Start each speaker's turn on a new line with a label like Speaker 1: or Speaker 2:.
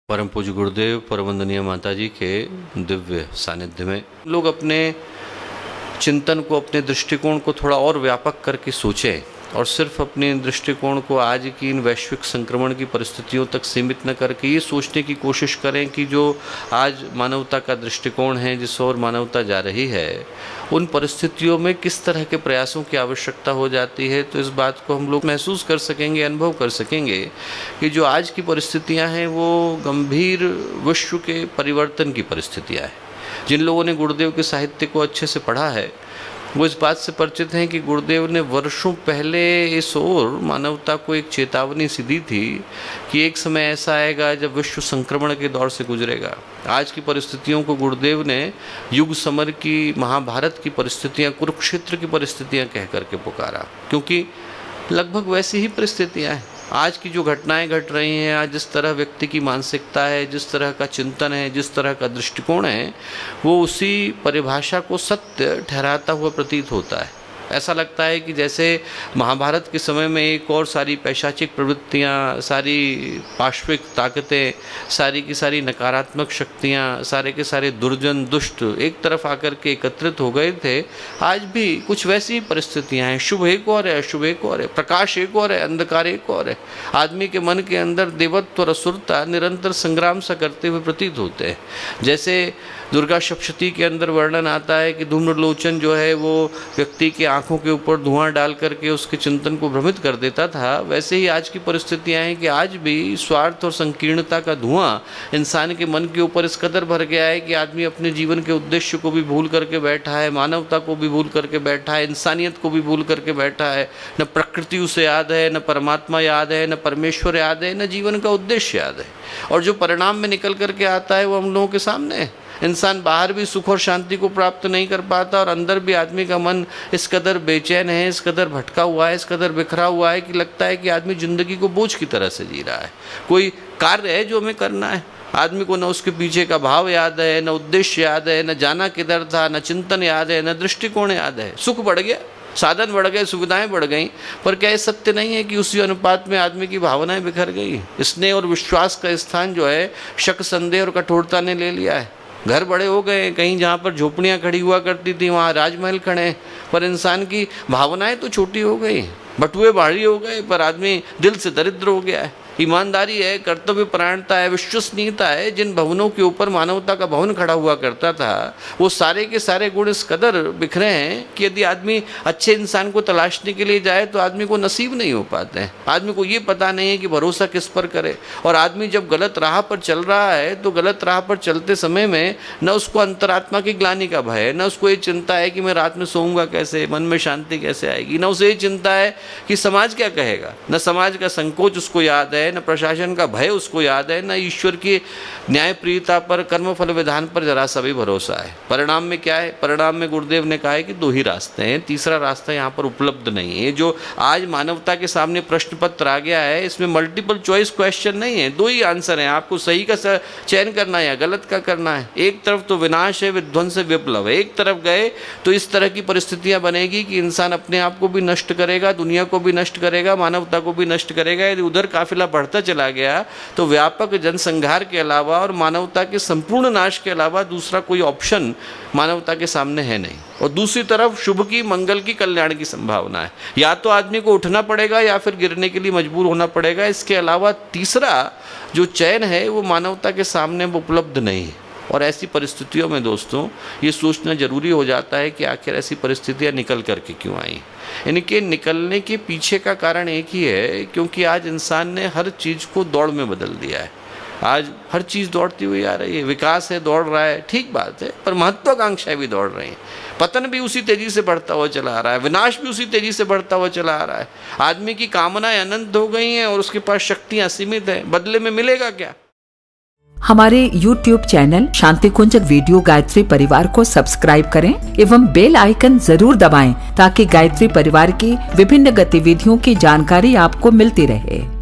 Speaker 1: परम पूज्य गुरुदेव परमवंदनीय माता जी के दिव्य सानिध्य में लोग अपने चिंतन को, अपने दृष्टिकोण को थोड़ा और व्यापक करके सोचें और सिर्फ अपने दृष्टिकोण को आज की इन वैश्विक संक्रमण की परिस्थितियों तक सीमित न करके ये सोचने की कोशिश करें कि जो आज मानवता का दृष्टिकोण है, जिस ओर मानवता जा रही है, उन परिस्थितियों में किस तरह के प्रयासों की आवश्यकता हो जाती है। तो इस बात को हम लोग महसूस कर सकेंगे, अनुभव कर सकेंगे कि जो आज की परिस्थितियां हैं वो गंभीर विश्व के परिवर्तन की परिस्थितियां हैं। जिन लोगों ने गुरुदेव के साहित्य को अच्छे से पढ़ा है वो इस बात से परिचित हैं कि गुरुदेव ने वर्षों पहले इस ओर मानवता को एक चेतावनी सी दी थी कि एक समय ऐसा आएगा जब विश्व संक्रमण के दौर से गुजरेगा। आज की परिस्थितियों को गुरुदेव ने युग समर की, महाभारत की परिस्थितियां, कुरुक्षेत्र की परिस्थितियां कह करके पुकारा, क्योंकि लगभग वैसी ही परिस्थितियां हैं। आज की जो घटनाएं घट रही हैं, आज जिस तरह व्यक्ति की मानसिकता है, जिस तरह का चिंतन है, जिस तरह का दृष्टिकोण है, वो उसी परिभाषा को सत्य ठहराता हुआ प्रतीत होता है। ऐसा लगता है कि जैसे महाभारत के समय में एक और सारी पैशाचिक प्रवृत्तियाँ, सारी पाश्विक ताकतें, सारी की सारी नकारात्मक शक्तियाँ, सारे के सारे दुर्जन दुष्ट एक तरफ आकर के एकत्रित हो गए थे। आज भी कुछ वैसी ही परिस्थितियाँ हैं। शुभ एक और है, अशुभ एक और है, प्रकाश एक और है, अंधकार एक और है। आदमी के मन के अंदर देवत्व और असुरता निरंतर संग्राम सा करते हुए प्रतीत होते हैं। जैसे दुर्गा सप्तशती के अंदर वर्णन आता है कि धूम्रलोचन जो है वो व्यक्ति की आंखों के ऊपर धुआं डाल करके उसके चिंतन को भ्रमित कर देता था, वैसे ही आज की परिस्थितियां हैं कि आज भी स्वार्थ और संकीर्णता का धुआं इंसान के मन के ऊपर इस कदर भर गया है कि आदमी अपने जीवन के उद्देश्य को भी भूल करके बैठा है, मानवता को भी भूल करके बैठा है, इंसानियत को भी भूल करके बैठा है। न प्रकृति उसे याद है, न परमात्मा याद है, न परमेश्वर याद है, न जीवन का उद्देश्य याद है। और जो परिणाम में निकल करके आता है वो हम लोगों के सामने है। इंसान बाहर भी सुख और शांति को प्राप्त नहीं कर पाता और अंदर भी आदमी का मन इस कदर बेचैन है, इस कदर भटका हुआ है, इस कदर बिखरा हुआ है कि लगता है कि आदमी जिंदगी को बोझ की तरह से जी रहा है। कोई कार्य है जो हमें करना है, आदमी को न उसके पीछे का भाव याद है, न उद्देश्य याद है, न जाना किधर था, न चिंतन याद है, न दृष्टिकोण याद है। सुख बढ़ गया, साधन बढ़ गए, सुविधाएं बढ़ गई, पर क्या ये सत्य नहीं है कि उसी अनुपात में आदमी की भावनाएं बिखर गई। स्नेह और विश्वास का स्थान जो है शक, संदेह और कठोरता ने ले लिया है। घर बड़े हो गए, कहीं जहाँ पर झोपड़ियाँ खड़ी हुआ करती थी वहाँ राजमहल खड़े हैं, पर इंसान की भावनाएं तो छोटी हो गई। बटुए भारी हो गए पर आदमी दिल से दरिद्र हो गया है। ईमानदारी है, कर्तव्य परायणता है, विश्वसनीयता है, जिन भवनों के ऊपर मानवता का भवन खड़ा हुआ करता था वो सारे के सारे गुण इस कदर बिखरे हैं कि यदि आदमी अच्छे इंसान को तलाशने के लिए जाए तो आदमी को नसीब नहीं हो पाते हैं। आदमी को ये पता नहीं है कि भरोसा किस पर करे। और आदमी जब गलत राह पर चल रहा है तो गलत राह पर चलते समय में न उसको अंतरात्मा की ग्लानि का भय है, न उसको ये चिंता है कि मैं रात में सोऊंगा कैसे, मन में शांति कैसे आएगी, न उसे ये चिंता है कि समाज क्या कहेगा, न समाज का संकोच उसको याद है, न प्रशासन का भय उसको याद है, न ईश्वर की न्यायप्रियता पर, कर्मफल विधान पर जरा सा भी भरोसा है। परिणाम में क्या है? परिणाम में गुरुदेव ने कहा है कि दो ही रास्ते हैं, तीसरा रास्ता यहाँ पर उपलब्ध नहीं है। जो आज मानवता के सामने प्रश्न पत्र आ गया है इसमें मल्टीपल चॉइस क्वेश्चन नहीं है, दो ही आंसर हैं। आपको सही का चयन करना है या गलत का करना है। एक तरफ तो विनाश है, विध्वंस है, विप्लव है। एक तरफ गए तो इस तरह की परिस्थितियां बनेगी कि इंसान अपने आप को भी नष्ट करेगा, दुनिया को भी नष्ट करेगा, मानवता को भी नष्ट करेगा। यदि उधर काफिला बढ़ता चला गया तो व्यापक जनसंहार के अलावा और मानवता के संपूर्ण नाश के अलावा दूसरा कोई ऑप्शन मानवता के सामने है नहीं। और दूसरी तरफ शुभ की, मंगल की, कल्याण की संभावना है। या तो आदमी को उठना पड़ेगा या फिर गिरने के लिए मजबूर होना पड़ेगा। इसके अलावा तीसरा जो चयन है वो मानवता के सामने उपलब्ध नहीं है। और ऐसी परिस्थितियों में दोस्तों ये सोचना जरूरी हो जाता है कि आखिर ऐसी परिस्थितियां निकल करके क्यों आई। इनके निकलने के पीछे का कारण एक ही है, क्योंकि आज इंसान ने हर चीज़ को दौड़ में बदल दिया है। आज हर चीज़ दौड़ती हुई आ रही है। विकास है, दौड़ रहा है, ठीक बात है, पर महत्वाकांक्षाएं भी दौड़ रही हैं। पतन भी उसी तेजी से बढ़ता हुआ चला आ रहा है, विनाश भी उसी तेजी से बढ़ता हुआ चला आ रहा है। आदमी की कामनाएं अनंत हो गई हैं और उसके पास शक्तियां सीमित हैं। बदले में मिलेगा क्या?
Speaker 2: हमारे YouTube चैनल शांति कुंज वीडियो गायत्री परिवार को सब्सक्राइब करें एवं बेल आइकन जरूर दबाएं ताकि गायत्री परिवार की विभिन्न गतिविधियों की जानकारी आपको मिलती रहे।